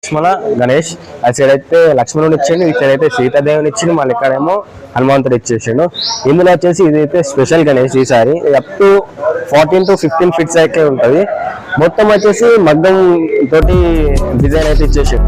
లక్ష్మణ గణేష్. ఆ సైడ్ అయితే లక్ష్మణుడు ఇచ్చిండు, ఈ సైడ్ అయితే సీతాదేవిని ఇచ్చిండు, మళ్ళీ ఇక్కడేమో హనుమంతుడు ఇచ్చేసిండు. ఇందులో వచ్చేసి ఇదైతే స్పెషల్ గణేష్ ఈసారి అప్ టు 14 to 15 ఫీట్స్ అయితే ఉంటుంది. మొత్తం వచ్చేసి మగ్గం తోటి డిజైన్ అయితే ఇచ్చేసాడు.